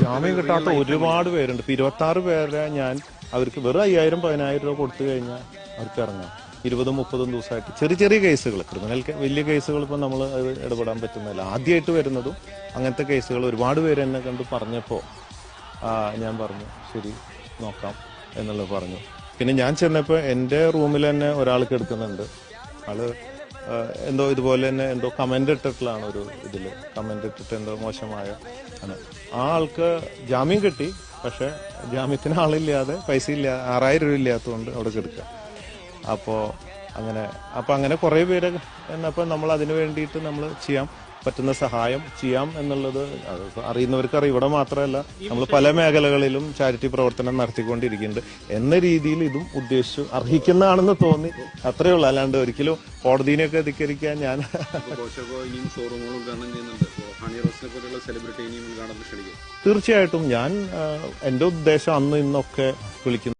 ജാമ്യം കിട്ടാത്ത ഒരുപാട് പേരുണ്ട്. ഇപ്പൊ 26 പേരെ ഞാൻ അവർക്ക് വെറും 5000-10000 രൂപ കൊടുത്തു കഴിഞ്ഞാൽ അവർക്ക് ഇറങ്ങാം. 20-30 ദിവസമായിട്ട് ചെറിയ ചെറിയ കേസുകൾ, ക്രിമിനൽ വലിയ കേസുകൾ ഇപ്പം നമ്മൾ അത് ഇടപെടാൻ പറ്റുന്നില്ല. ആദ്യമായിട്ട് വരുന്നതും അങ്ങനത്തെ കേസുകൾ ഒരുപാട് പേര് എന്നെ കണ്ട് പറഞ്ഞപ്പോൾ ഞാൻ പറഞ്ഞു ശരി നോക്കാം എന്നുള്ളത് പറഞ്ഞു. പിന്നെ ഞാൻ ചെന്നപ്പോൾ എൻ്റെ റൂമിൽ തന്നെ ഒരാൾക്ക് എടുക്കുന്നുണ്ട്. ആള് എന്തോ ഇതുപോലെ തന്നെ എന്തോ കമന്റ് ഇട്ടിട്ടുള്ളതാണ്. ഒരു ഇതിൽ കമന്റ് ഇട്ടിട്ട് എന്തോ മോശമായ ആണ്. ആ ആൾക്ക് ജാമ്യം കിട്ടി. പക്ഷെ ജാമ്യത്തിന് ആളില്ലാതെ പൈസ ഇല്ല, 6000 രൂപ ഇല്ലാത്തതുകൊണ്ട് അവിടെ കിടക്കുക. അപ്പോൾ അങ്ങനെ കുറേ പേര് എന്നപ്പോൾ നമ്മൾ അതിന് വേണ്ടിയിട്ട് നമ്മൾ ചെയ്യാൻ പറ്റുന്ന സഹായം ചെയ്യാം എന്നുള്ളത് അറിയുന്നവർക്ക് അറിയാം. ഇവിടെ മാത്രമല്ല, നമ്മൾ പല മേഖലകളിലും ചാരിറ്റി പ്രവർത്തനം നടത്തിക്കൊണ്ടിരിക്കുന്നുണ്ട് എന്ന രീതിയിൽ ഇതും ഉദ്ദേശിച്ചു അർഹിക്കുന്നതാണെന്ന് തോന്നി. അത്രയേ ഉള്ളൂ. അല്ലാണ്ട് ഒരിക്കലും കോടതിനെയൊക്കെ ധിക്കരിക്കാൻ ഞാൻ തീർച്ചയായിട്ടും എൻ്റെ ഉദ്ദേശം അന്ന് ഇന്നൊക്കെ വിളിക്കുന്നു.